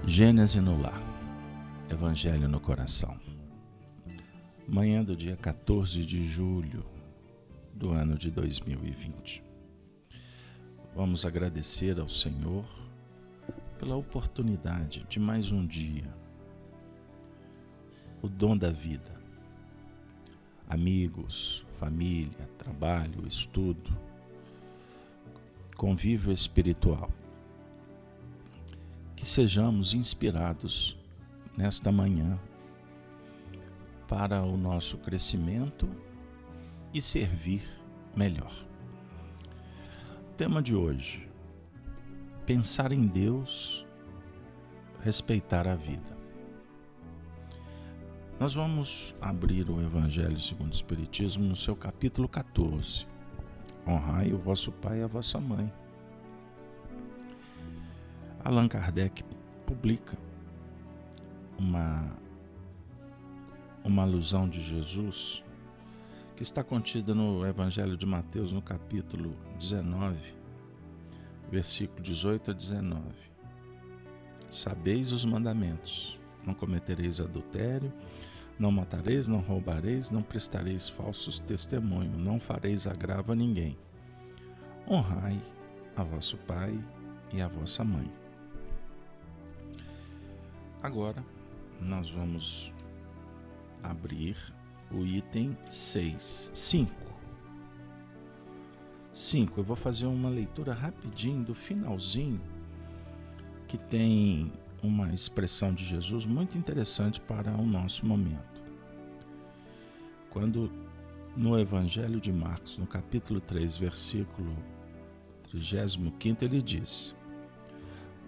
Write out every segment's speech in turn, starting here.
Gênese no lar, Evangelho no coração. Manhã do dia 14 de julho do ano de 2020. Vamos agradecer ao Senhor pela oportunidade de mais um dia, o dom da vida. Amigos, família, trabalho, estudo, convívio espiritual. Que sejamos inspirados nesta manhã para o nosso crescimento e servir melhor. Tema de hoje: pensar em Deus, respeitar a vida. Nós vamos abrir o Evangelho segundo o Espiritismo no seu capítulo 14. Honrai o vosso pai e a vossa mãe. Allan Kardec publica uma alusão de Jesus que está contida no Evangelho de Mateus, no capítulo 19, versículo 18 a 19. Sabeis os mandamentos: não cometereis adultério, não matareis, não roubareis, não prestareis falsos testemunhos, não fareis agravo a ninguém. Honrai a vosso pai e a vossa mãe. Agora, nós vamos abrir o item 5. Eu vou fazer uma leitura rapidinho do finalzinho, que tem uma expressão de Jesus muito interessante para o nosso momento. Quando no Evangelho de Marcos, no capítulo 3, versículo 35, ele diz: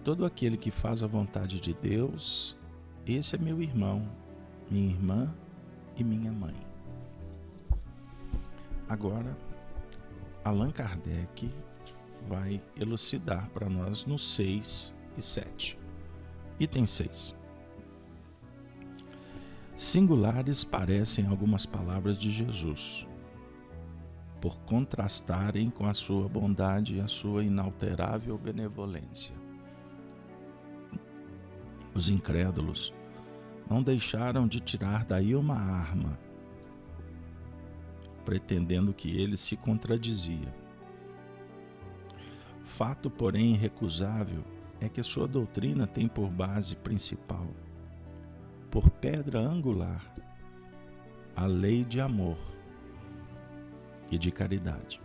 todo aquele que faz a vontade de Deus, esse é meu irmão, minha irmã e minha mãe. Agora, Allan Kardec vai elucidar para nós no 6 e 7. Item 6. Singulares parecem algumas palavras de Jesus, por contrastarem com a sua bondade e a sua inalterável benevolência. Os incrédulos não deixaram de tirar daí uma arma, pretendendo que ele se contradizia. Fato, porém, irrecusável é que sua doutrina tem por base principal, por pedra angular, a lei de amor e de caridade.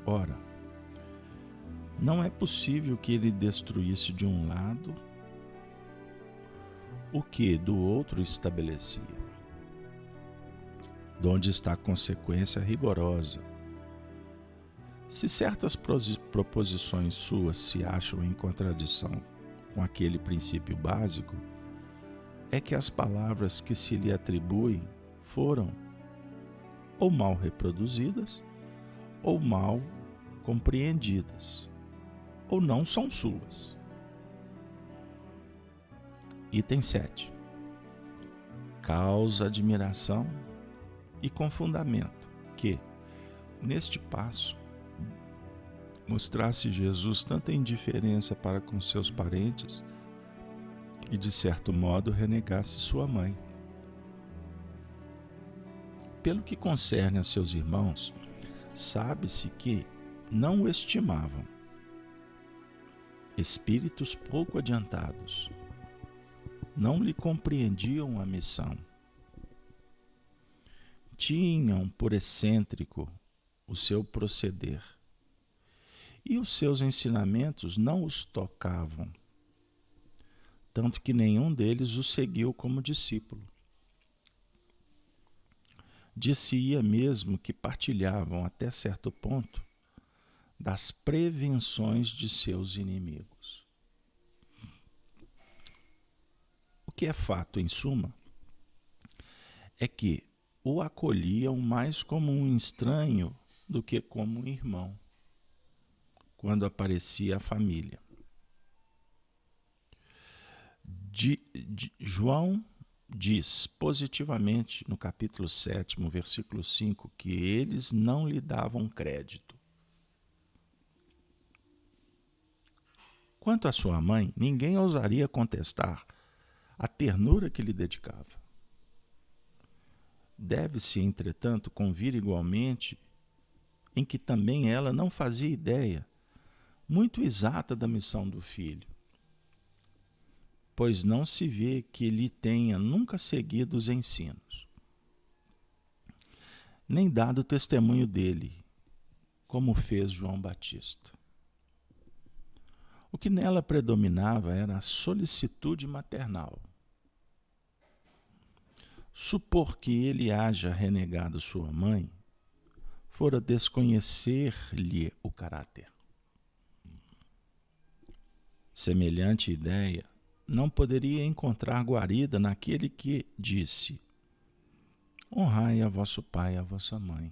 Ora, não é possível que ele destruísse de um lado o que do outro estabelecia. Donde está a consequência rigorosa? Se certas proposições suas se acham em contradição com aquele princípio básico, é que as palavras que se lhe atribuem foram ou mal reproduzidas, ou mal compreendidas, ou não são suas. Item 7. Causa admiração e com fundamento que, neste passo, mostrasse Jesus tanta indiferença para com seus parentes e, de certo modo, renegasse sua mãe. Pelo que concerne a seus irmãos, sabe-se que não o estimavam. Espíritos pouco adiantados, não lhe compreendiam a missão. Tinham por excêntrico o seu proceder, e os seus ensinamentos não os tocavam, tanto que nenhum deles o seguiu como discípulo. Disse-ia mesmo que partilhavam, até certo ponto, das prevenções de seus inimigos. O que é fato, em suma, é que o acolhiam mais como um estranho do que como um irmão, quando aparecia a família. João diz positivamente no capítulo 7, versículo 5, que eles não lhe davam crédito. Quanto à sua mãe, ninguém ousaria contestar a ternura que lhe dedicava. Deve-se, entretanto, convir igualmente em que também ela não fazia ideia muito exata da missão do filho, pois não se vê que lhe tenha nunca seguido os ensinos, nem dado testemunho dele, como fez João Batista. O que nela predominava era a solicitude maternal. Supor que ele haja renegado sua mãe fora desconhecer-lhe o caráter. Semelhante ideia não poderia encontrar guarida naquele que disse: honrai a vosso pai e a vossa mãe.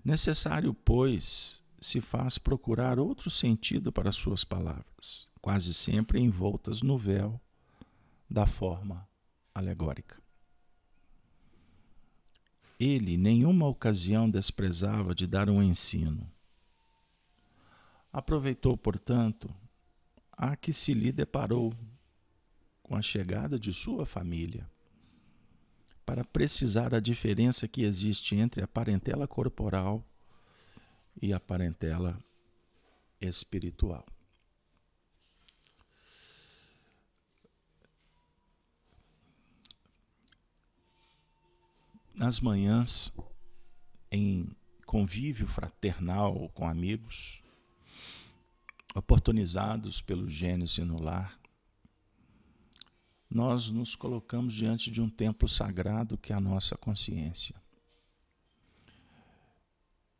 Necessário, pois, se faz procurar outro sentido para suas palavras, quase sempre envoltas no véu da forma alegórica. Ele, nenhuma ocasião desprezava de dar um ensino. Aproveitou, portanto, a que se lhe deparou com a chegada de sua família, para precisar a diferença que existe entre a parentela corporal e a parentela espiritual. Nas manhãs, em convívio fraternal com amigos, oportunizados pelo Gênesis no lar, nós nos colocamos diante de um templo sagrado que é a nossa consciência.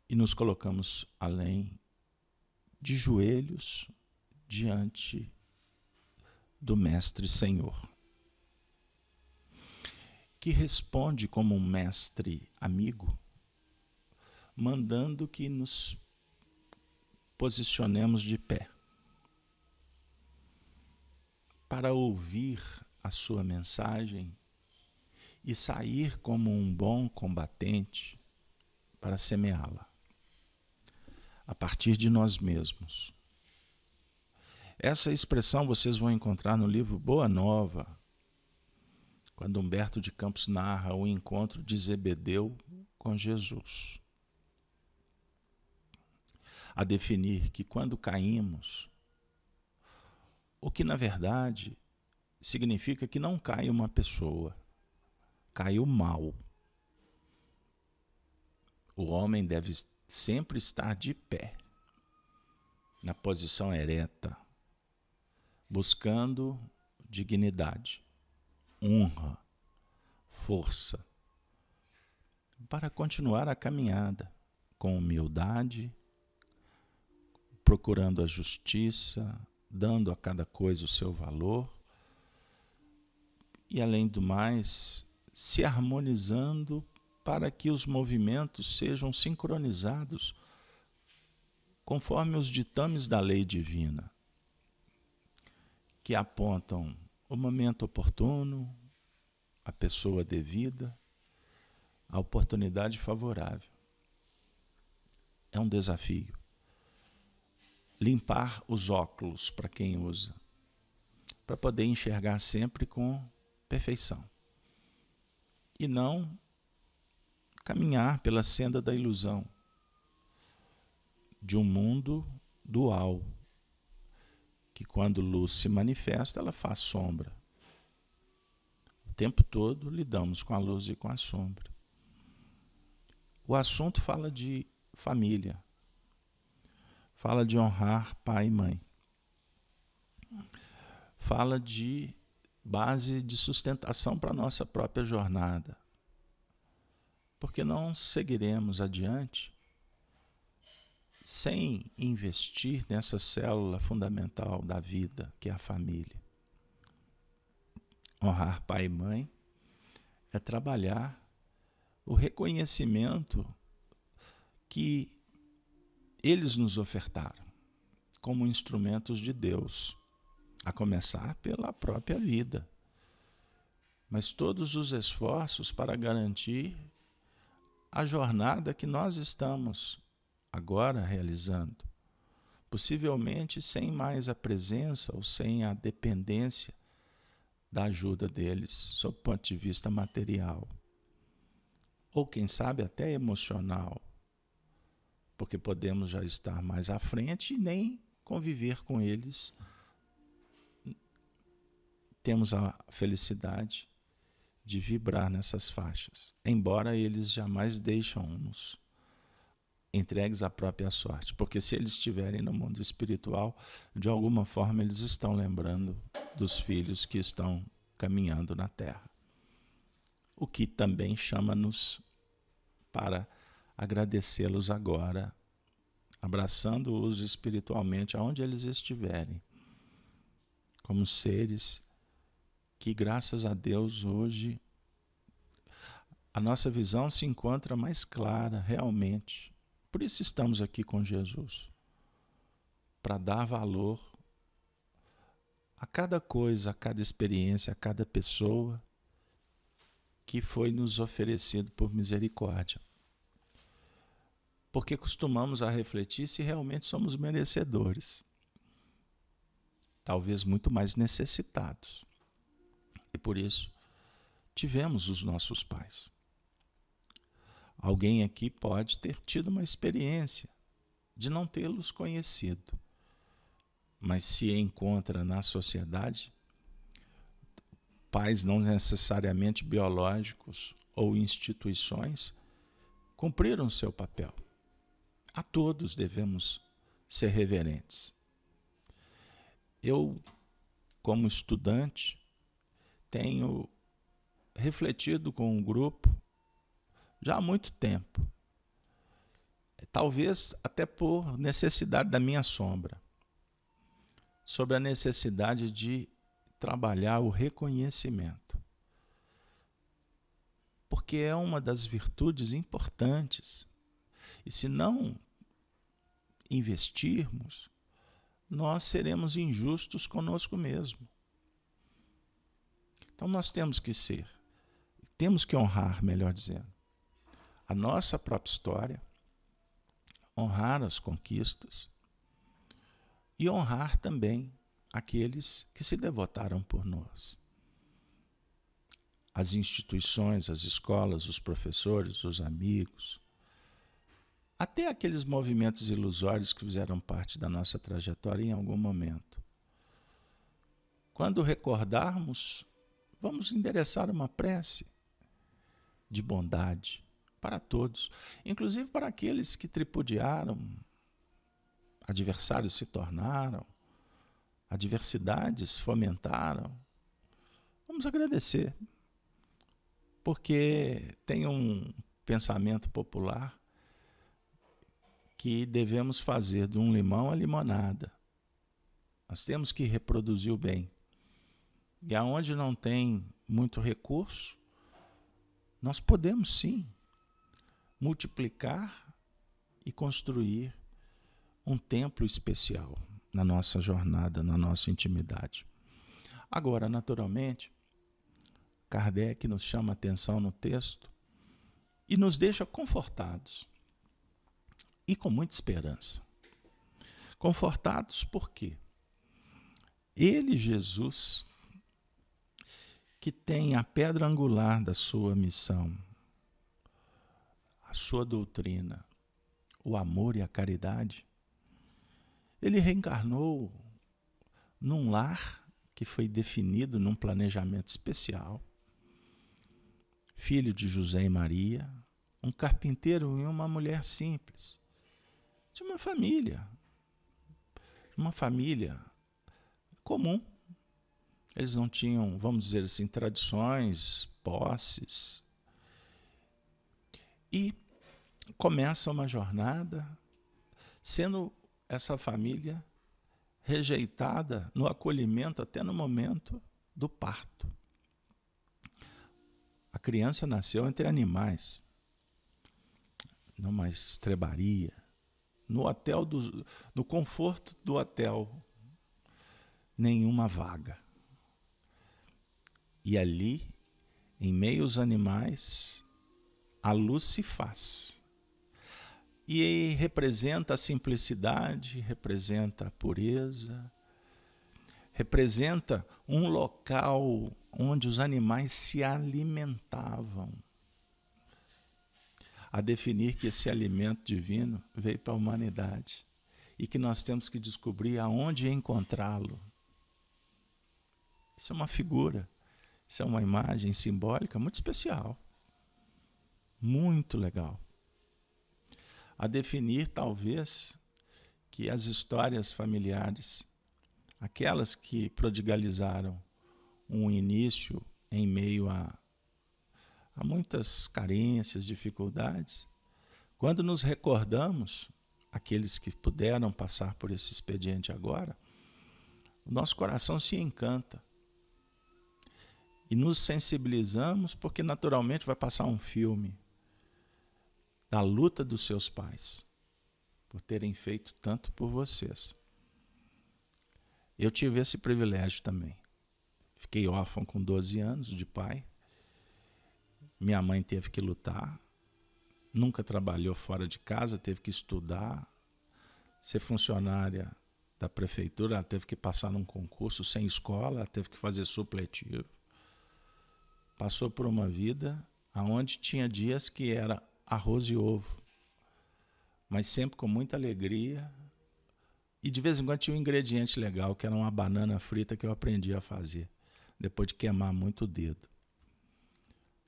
E nos colocamos além de joelhos diante do Mestre Senhor, que responde como um mestre amigo, mandando que nos posicionemos de pé para ouvir a sua mensagem e sair como um bom combatente para semeá-la a partir de nós mesmos. Essa expressão vocês vão encontrar no livro Boa Nova, quando Humberto de Campos narra o encontro de Zebedeu com Jesus. A definir que quando caímos, o que na verdade significa que não cai uma pessoa, cai o mal. O homem deve sempre estar de pé, na posição ereta, buscando dignidade, honra, força, para continuar a caminhada com humildade, procurando a justiça, dando a cada coisa o seu valor e, além do mais, se harmonizando para que os movimentos sejam sincronizados conforme os ditames da lei divina, que apontam o momento oportuno, a pessoa devida, a oportunidade favorável. É um desafio. Limpar os óculos para quem usa, para poder enxergar sempre com perfeição. E não caminhar pela senda da ilusão de um mundo dual, que quando luz se manifesta, ela faz sombra. O tempo todo lidamos com a luz e com a sombra. O assunto fala de família, fala de honrar pai e mãe, fala de base de sustentação para a nossa própria jornada, porque não seguiremos adiante sem investir nessa célula fundamental da vida, que é a família. Honrar pai e mãe é trabalhar o reconhecimento que eles nos ofertaram como instrumentos de Deus, a começar pela própria vida. Mas todos os esforços para garantir a jornada que nós estamos agora realizando, possivelmente sem mais a presença ou sem a dependência da ajuda deles, sob o ponto de vista material, ou quem sabe até emocional, porque podemos já estar mais à frente e nem conviver com eles. Temos a felicidade de vibrar nessas faixas, embora eles jamais deixam-nos entregues à própria sorte, porque se eles estiverem no mundo espiritual, de alguma forma eles estão lembrando dos filhos que estão caminhando na Terra. O que também chama-nos para agradecê-los agora, abraçando-os espiritualmente aonde eles estiverem, como seres que, graças a Deus, hoje a nossa visão se encontra mais clara realmente. Por isso estamos aqui com Jesus, para dar valor a cada coisa, a cada experiência, a cada pessoa que foi nos oferecido por misericórdia. Porque costumamos a refletir se realmente somos merecedores, talvez muito mais necessitados. E por isso tivemos os nossos pais. Alguém aqui pode ter tido uma experiência de não tê-los conhecido, mas se encontra na sociedade, pais não necessariamente biológicos ou instituições cumpriram seu papel. A todos devemos ser reverentes. Eu, como estudante, tenho refletido com um grupo já há muito tempo, talvez até por necessidade da minha sombra, sobre a necessidade de trabalhar o reconhecimento. Porque é uma das virtudes importantes. E se não investirmos, nós seremos injustos conosco mesmo. Então nós temos que honrar, melhor dizendo, a nossa própria história, honrar as conquistas e honrar também aqueles que se devotaram por nós. As instituições, as escolas, os professores, os amigos, até aqueles movimentos ilusórios que fizeram parte da nossa trajetória em algum momento. Quando recordarmos, vamos endereçar uma prece de bondade para todos, inclusive para aqueles que tripudiaram, adversários se tornaram, adversidades fomentaram. Vamos agradecer, porque tem um pensamento popular que devemos fazer de um limão a limonada. Nós temos que reproduzir o bem. E aonde não tem muito recurso, nós podemos sim multiplicar e construir um templo especial na nossa jornada, na nossa intimidade. Agora, naturalmente, Kardec nos chama a atenção no texto e nos deixa confortados e com muita esperança. Confortados por quê? Ele, Jesus, que tem a pedra angular da sua missão, a sua doutrina, o amor e a caridade, ele reencarnou num lar que foi definido num planejamento especial. Filho de José e Maria, um carpinteiro e uma mulher simples, de uma família comum. Eles não tinham, vamos dizer assim, tradições, posses. E começa uma jornada sendo essa família rejeitada no acolhimento até no momento do parto. A criança nasceu entre animais, numa estrebaria, no conforto do hotel, nenhuma vaga. E ali, em meio aos animais, a luz se faz. E representa a simplicidade, representa a pureza, representa um local onde os animais se alimentavam, a definir que esse alimento divino veio para a humanidade e que nós temos que descobrir aonde encontrá-lo. Isso é uma figura, isso é uma imagem simbólica muito especial, muito legal. A definir, talvez, que as histórias familiares, aquelas que prodigalizaram um início em meio a muitas carências, dificuldades, quando nos recordamos, aqueles que puderam passar por esse expediente agora, o nosso coração se encanta. E nos sensibilizamos porque naturalmente vai passar um filme da luta dos seus pais, por terem feito tanto por vocês. Eu tive esse privilégio também. Fiquei órfão com 12 anos de pai. Minha mãe teve que lutar. Nunca trabalhou fora de casa, teve que estudar. Ser funcionária da prefeitura, ela teve que passar num concurso sem escola, ela teve que fazer supletivo. Passou por uma vida onde tinha dias que era arroz e ovo, mas sempre com muita alegria. E de vez em quando tinha um ingrediente legal, que era uma banana frita que eu aprendi a fazer, depois de queimar muito o dedo.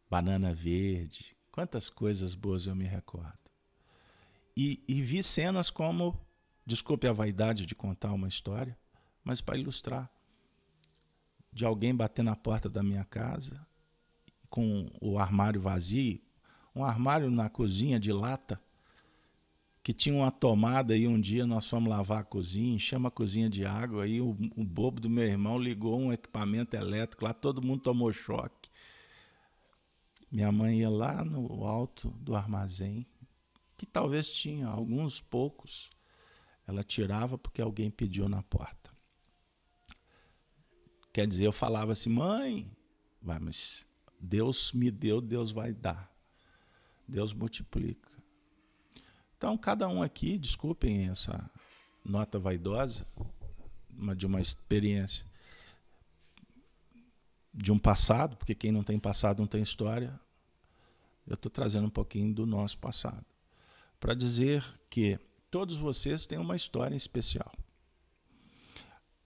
Banana verde, quantas coisas boas eu me recordo. E vi cenas como, desculpe a vaidade de contar uma história, mas para ilustrar, de alguém bater na porta da minha casa, com o armário vazio, um armário na cozinha de lata, que tinha uma tomada, e um dia nós fomos lavar a cozinha, enchemos a cozinha de água, aí o bobo do meu irmão ligou um equipamento elétrico lá, todo mundo tomou choque. Minha mãe ia lá no alto do armazém, que talvez tinha alguns poucos, ela tirava porque alguém pediu na porta. Quer dizer, eu falava assim, mãe, vai, mas Deus me deu, Deus vai dar. Deus multiplica. Então, cada um aqui, desculpem essa nota vaidosa, de uma experiência, de um passado, porque quem não tem passado não tem história. Eu estou trazendo um pouquinho do nosso passado, para dizer que todos vocês têm uma história especial.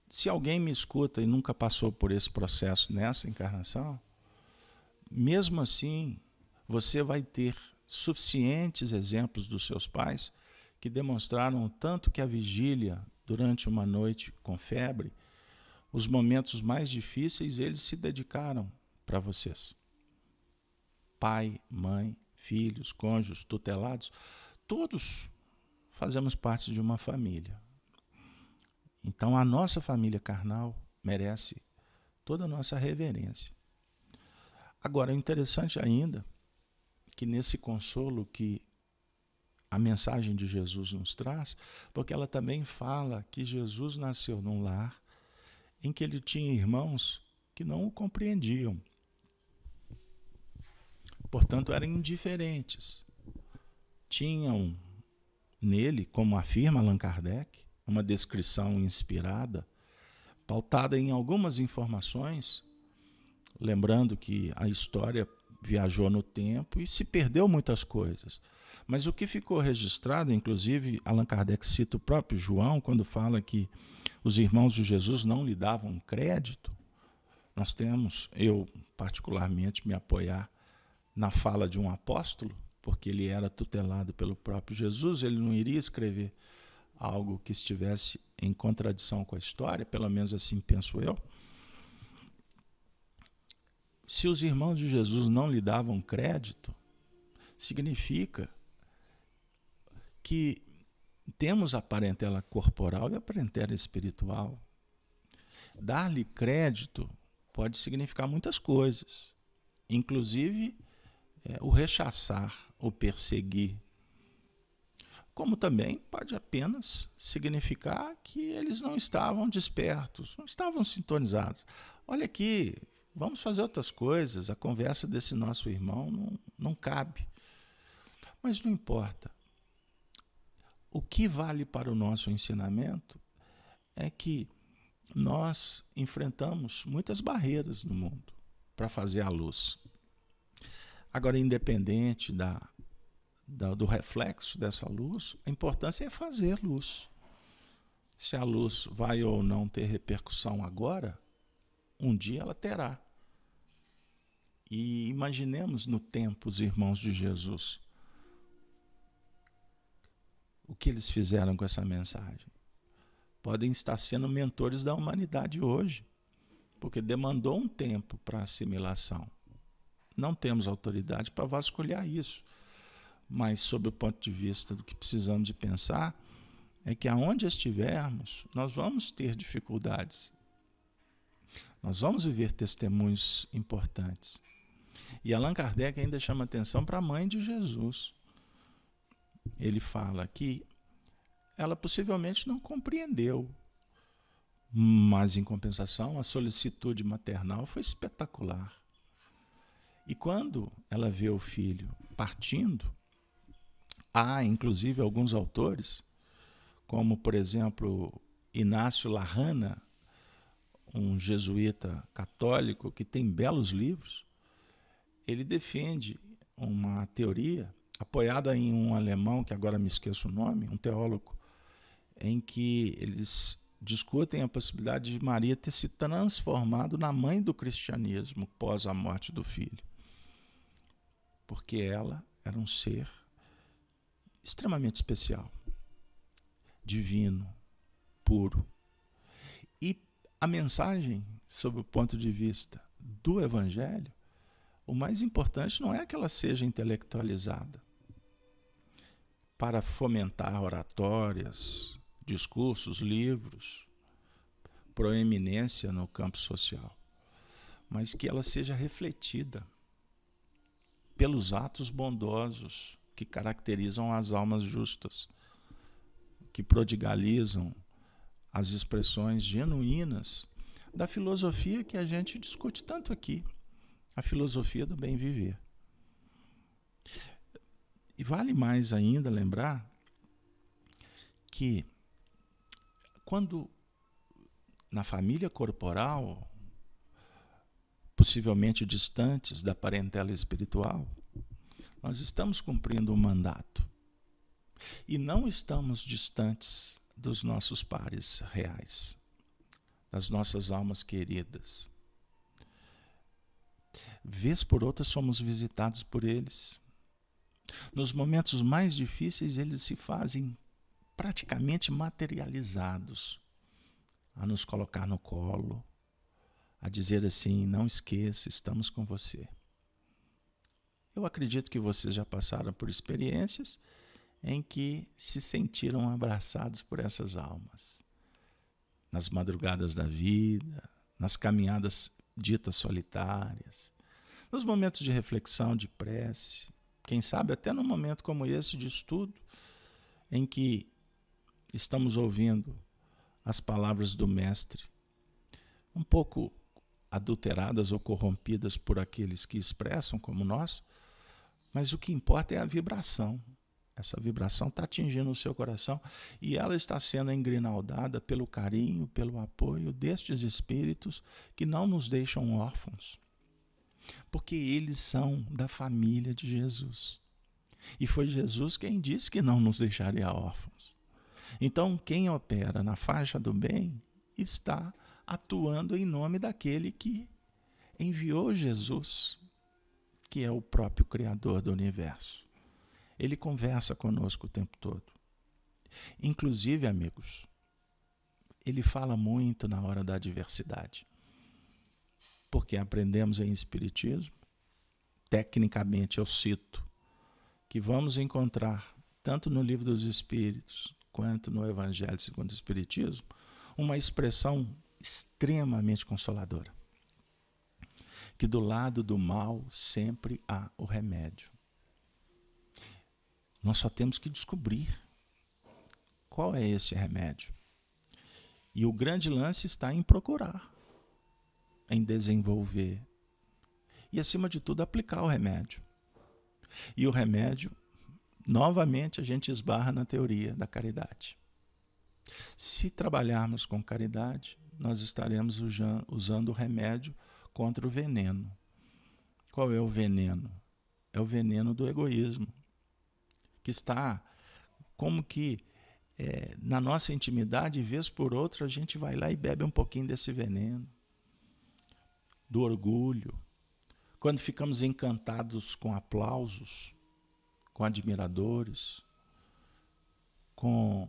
Se alguém me escuta e nunca passou por esse processo nessa encarnação, mesmo assim, você vai ter suficientes exemplos dos seus pais que demonstraram o tanto que a vigília, durante uma noite com febre, os momentos mais difíceis, eles se dedicaram para vocês. Pai, mãe, filhos, cônjuges, tutelados, todos fazemos parte de uma família. Então a nossa família carnal merece toda a nossa reverência. Agora, é interessante ainda que nesse consolo que a mensagem de Jesus nos traz, porque ela também fala que Jesus nasceu num lar em que ele tinha irmãos que não o compreendiam. Portanto, eram indiferentes. Tinham nele, como afirma Allan Kardec, uma descrição inspirada, pautada em algumas informações, lembrando que a história viajou no tempo e se perdeu muitas coisas. Mas o que ficou registrado, inclusive Allan Kardec cita o próprio João, quando fala que os irmãos de Jesus não lhe davam crédito. Nós temos, eu particularmente, me apoiar na fala de um apóstolo, porque ele era tutelado pelo próprio Jesus, ele não iria escrever algo que estivesse em contradição com a história, pelo menos assim penso eu. Se os irmãos de Jesus não lhe davam crédito, significa que temos a parentela corporal e a parentela espiritual. Dar-lhe crédito pode significar muitas coisas, inclusive o rechaçar, o perseguir. Como também pode apenas significar que eles não estavam despertos, não estavam sintonizados. Olha aqui, vamos fazer outras coisas, a conversa desse nosso irmão não cabe. Mas não importa. o que vale para o nosso ensinamento é que nós enfrentamos muitas barreiras no mundo para fazer a luz. Agora, independente do reflexo dessa luz, a importância é fazer luz. Se a luz vai ou não ter repercussão agora, um dia ela terá. E imaginemos no tempo os irmãos de Jesus. O que eles fizeram com essa mensagem? Podem estar sendo mentores da humanidade hoje, porque demandou um tempo para assimilação. Não temos autoridade para vasculhar isso, mas sob o ponto de vista do que precisamos de pensar, é que aonde estivermos, nós vamos ter dificuldades. Nós vamos viver testemunhos importantes. E Allan Kardec ainda chama atenção para a mãe de Jesus. Ele fala que ela possivelmente não compreendeu, mas em compensação a solicitude maternal foi espetacular. E quando ela vê o filho partindo, há inclusive alguns autores, como por exemplo Inácio Larrana, um jesuíta católico que tem belos livros, ele defende uma teoria apoiada em um alemão, que agora me esqueço o nome, um teólogo, em que eles discutem a possibilidade de Maria ter se transformado na mãe do cristianismo pós a morte do filho. Porque ela era um ser extremamente especial, divino, puro. E a mensagem, sob o ponto de vista do Evangelho, o mais importante não é que ela seja intelectualizada para fomentar oratórias, discursos, livros, proeminência no campo social, mas que ela seja refletida pelos atos bondosos que caracterizam as almas justas, que prodigalizam as expressões genuínas da filosofia que a gente discute tanto aqui, a filosofia do bem viver. E vale mais ainda lembrar que quando na família corporal, possivelmente distantes da parentela espiritual, nós estamos cumprindo um mandato e não estamos distantes dos nossos pares reais, das nossas almas queridas. Vez por outra somos visitados por eles. Nos momentos mais difíceis, eles se fazem praticamente materializados, a nos colocar no colo, a dizer assim: não esqueça, estamos com você. Eu acredito que vocês já passaram por experiências em que se sentiram abraçados por essas almas. Nas madrugadas da vida, nas caminhadas ditas solitárias, nos momentos de reflexão, de prece, quem sabe até num momento como esse de estudo, em que estamos ouvindo as palavras do Mestre, um pouco adulteradas ou corrompidas por aqueles que expressam como nós, mas o que importa é a vibração. Essa vibração está atingindo o seu coração e ela está sendo engrinaldada pelo carinho, pelo apoio destes espíritos que não nos deixam órfãos, porque eles são da família de Jesus. E foi Jesus quem disse que não nos deixaria órfãos. Então, quem opera na faixa do bem está atuando em nome daquele que enviou Jesus, que é o próprio Criador do universo. Ele conversa conosco o tempo todo. Inclusive, amigos, ele fala muito na hora da adversidade. Porque aprendemos em Espiritismo, tecnicamente eu cito, que vamos encontrar, tanto no Livro dos Espíritos, quanto no Evangelho segundo o Espiritismo, uma expressão extremamente consoladora. Que do lado do mal sempre há o remédio. Nós só temos que descobrir qual é esse remédio. E o grande lance está em procurar, em desenvolver e, acima de tudo, aplicar o remédio. E o remédio novamente a gente esbarra na teoria da caridade. Se trabalharmos com caridade, nós estaremos usando o remédio contra o veneno. Qual é o veneno? É o veneno do egoísmo, que está como que na nossa intimidade, vez por outra, a gente vai lá e bebe um pouquinho desse veneno, do orgulho. Quando ficamos encantados com aplausos, com admiradores, com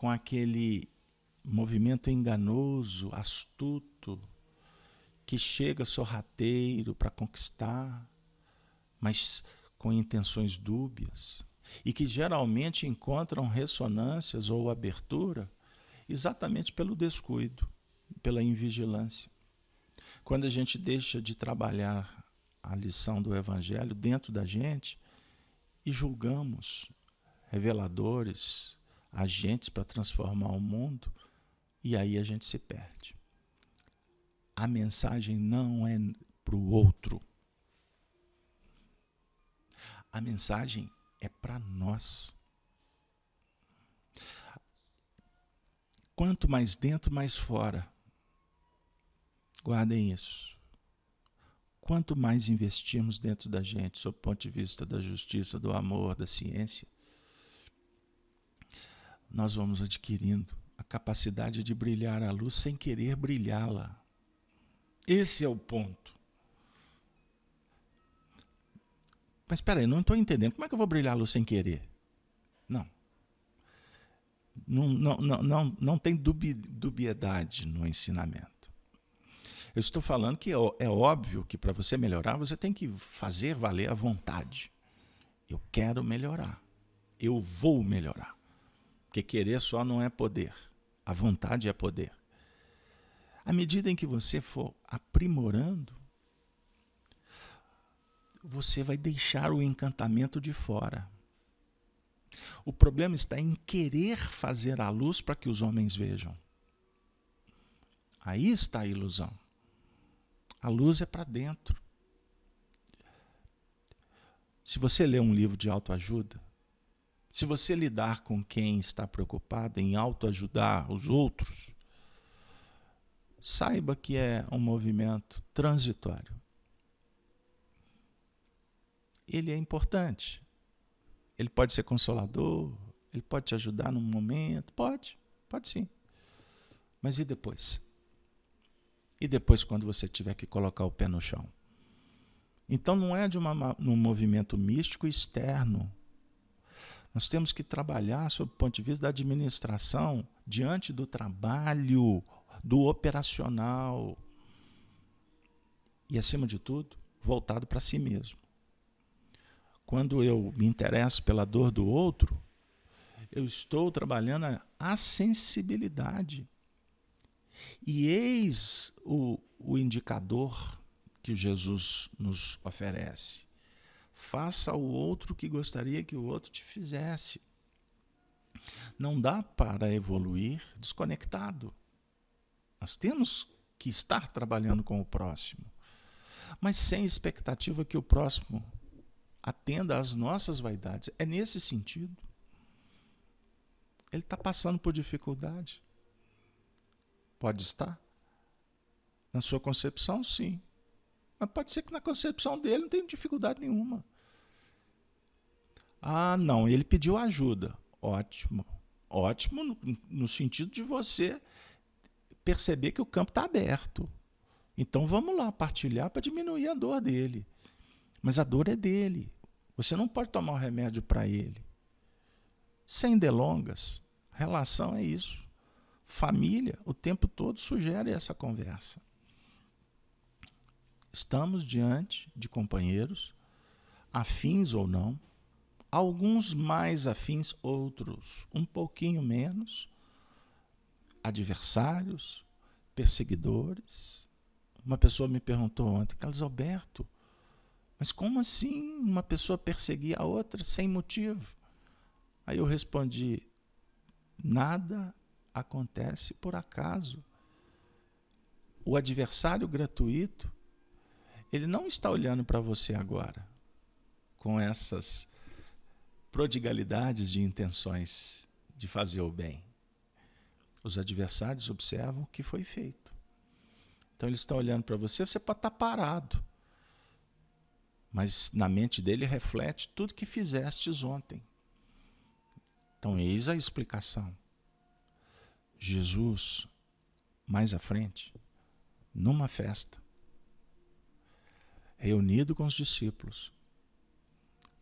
aquele movimento enganoso, astuto, que chega sorrateiro para conquistar, mas com intenções dúbias, e que geralmente encontram ressonâncias ou abertura exatamente pelo descuido, pela invigilância. Quando a gente deixa de trabalhar a lição do Evangelho dentro da gente e julgamos reveladores, agentes para transformar o mundo, e aí a gente se perde. A mensagem não é para o outro. A mensagem é para nós. Quanto mais dentro, mais fora. Guardem isso. Quanto mais investirmos dentro da gente, sob o ponto de vista da justiça, do amor, da ciência, nós vamos adquirindo a capacidade de brilhar a luz sem querer brilhá-la. Esse é o ponto. Mas espera aí, não estou entendendo. Como é que eu vou brilhar a luz sem querer? Não. Não tem dubiedade no ensinamento. Eu estou falando que é óbvio que para você melhorar, você tem que fazer valer a vontade. Eu quero melhorar. Eu vou melhorar. Porque querer só não é poder. A vontade é poder. À medida em que você for aprimorando, você vai deixar o encantamento de fora. O problema está em querer fazer a luz para que os homens vejam. Aí está a ilusão. A luz é para dentro. Se você ler um livro de autoajuda, se você lidar com quem está preocupado em autoajudar os outros, saiba que é um movimento transitório. Ele é importante. Ele pode ser consolador, ele pode te ajudar num momento, pode sim. Mas e depois? E depois quando você tiver que colocar o pé no chão? Então não é num movimento místico externo. Nós temos que trabalhar sob o ponto de vista da administração, diante do trabalho, do operacional. E acima de tudo, voltado para si mesmo. Quando eu me interesso pela dor do outro, eu estou trabalhando a sensibilidade. E eis o indicador que Jesus nos oferece. Faça ao outro o que gostaria que o outro te fizesse. Não dá para evoluir desconectado. Nós temos que estar trabalhando com o próximo, mas sem expectativa que o próximo atenda às nossas vaidades. É nesse sentido. Ele está passando por dificuldade. Pode estar. Na sua concepção, sim. Mas pode ser que na concepção dele não tenha dificuldade nenhuma. Ah, não, ele pediu ajuda. Ótimo. Ótimo no sentido de você perceber que o campo está aberto. Então vamos lá partilhar para diminuir a dor dele. Mas a dor é dele. Você não pode tomar um remédio para ele. Sem delongas, relação é isso. Família, o tempo todo sugere essa conversa. Estamos diante de companheiros, afins ou não, alguns mais afins, outros um pouquinho menos, adversários, perseguidores. Uma pessoa me perguntou ontem, Carlos Alberto, mas como assim uma pessoa perseguir a outra sem motivo? Aí eu respondi, nada acontece por acaso. O adversário gratuito, ele não está olhando para você agora com essas prodigalidades de intenções de fazer o bem. Os adversários observam o que foi feito. Então ele está olhando para você, você pode estar parado, mas na mente dele reflete tudo que fizestes ontem. Então eis a explicação. Jesus, mais à frente, numa festa, reunido com os discípulos,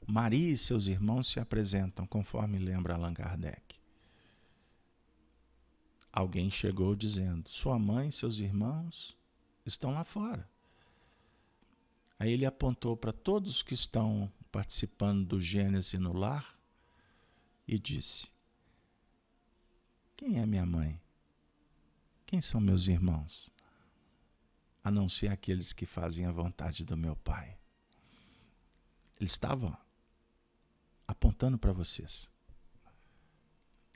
Maria e seus irmãos se apresentam, conforme lembra Allan Kardec. Alguém chegou dizendo, sua mãe e seus irmãos estão lá fora. Aí ele apontou para todos que estão participando do Gênese no lar e disse, quem é minha mãe? Quem são meus irmãos? A não ser aqueles que fazem a vontade do meu Pai. Ele estava apontando para vocês.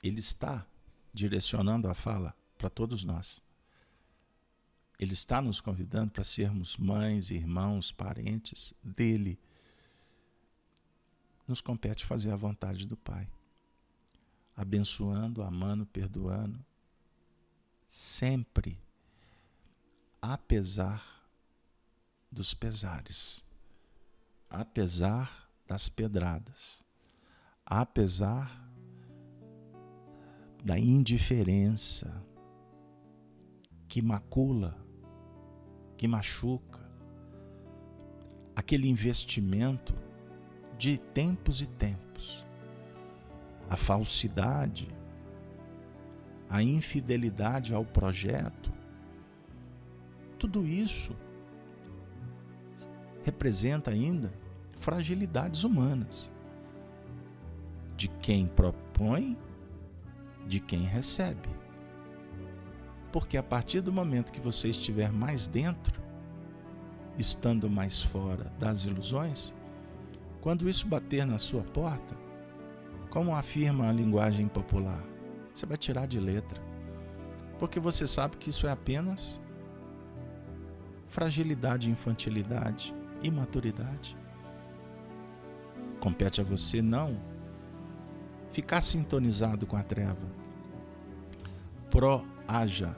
Ele está direcionando a fala para todos nós. Ele está nos convidando para sermos mães, irmãos, parentes dele. Nos compete fazer a vontade do Pai. Abençoando, amando, perdoando. Sempre. Apesar dos pesares. Apesar das pedradas. Apesar da indiferença que macula, que machuca, aquele investimento de tempos e tempos, a falsidade, a infidelidade ao projeto, tudo isso representa ainda fragilidades humanas, de quem propõe, de quem recebe. Porque a partir do momento que você estiver mais dentro, estando mais fora das ilusões, quando isso bater na sua porta, como afirma a linguagem popular, você vai tirar de letra. Porque você sabe que isso é apenas fragilidade, infantilidade, imaturidade. Compete a você não ficar sintonizado com a treva. Proaja.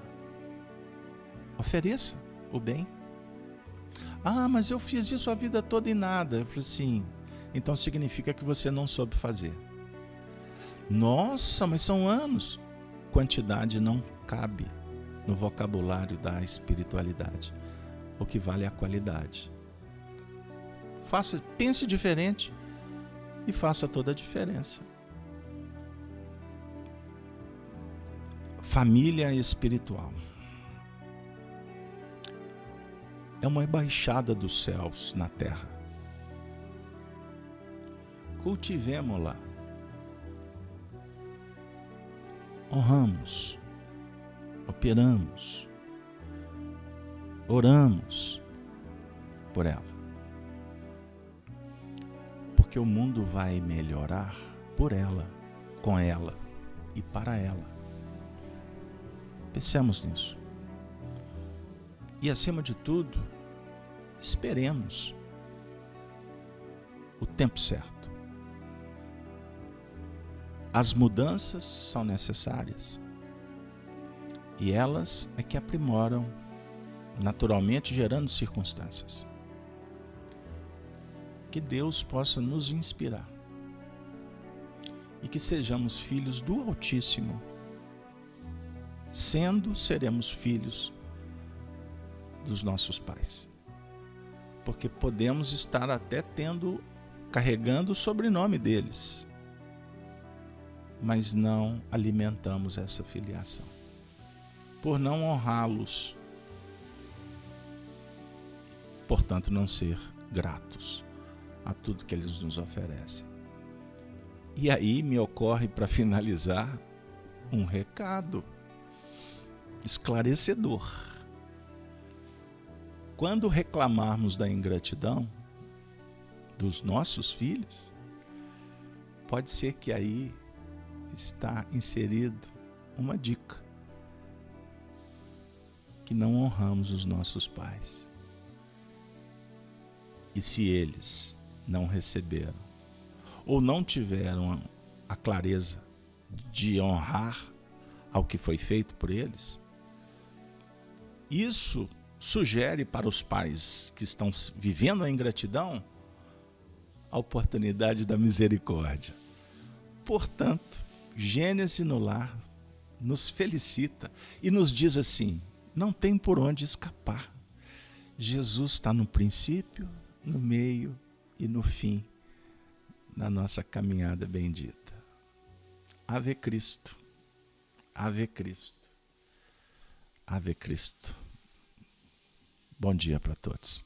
Ofereça o bem. Ah, mas eu fiz isso a vida toda e nada. Eu falei assim, então significa que você não soube fazer. Nossa, mas são anos. Quantidade não cabe no vocabulário da espiritualidade. O que vale é a qualidade. Pense diferente e faça toda a diferença. Família espiritual. É uma embaixada dos céus na terra. Cultivemo-la. Honramos, operamos, oramos por ela. Porque o mundo vai melhorar por ela, com ela e para ela. Pensemos nisso. E acima de tudo, esperemos o tempo certo. As mudanças são necessárias. E elas é que aprimoram, naturalmente gerando circunstâncias. Que Deus possa nos inspirar. E que sejamos filhos do Altíssimo. Sendo, seremos filhos dos nossos pais. Porque podemos estar até carregando o sobrenome deles, mas não alimentamos essa filiação, por não honrá-los, portanto não ser gratos a tudo que eles nos oferecem. E aí me ocorre, para finalizar, um recado esclarecedor. Quando reclamarmos da ingratidão dos nossos filhos, pode ser que aí está inserido uma dica, que não honramos os nossos pais. E se eles não receberam ou não tiveram a clareza de honrar ao que foi feito por eles, isso sugere para os pais que estão vivendo a ingratidão a oportunidade da misericórdia. Portanto, Gênesis no lar nos felicita e nos diz assim: não tem por onde escapar. Jesus está no princípio, no meio e no fim na nossa caminhada bendita. Ave Cristo, Ave Cristo, Ave Cristo. Bom dia para todos.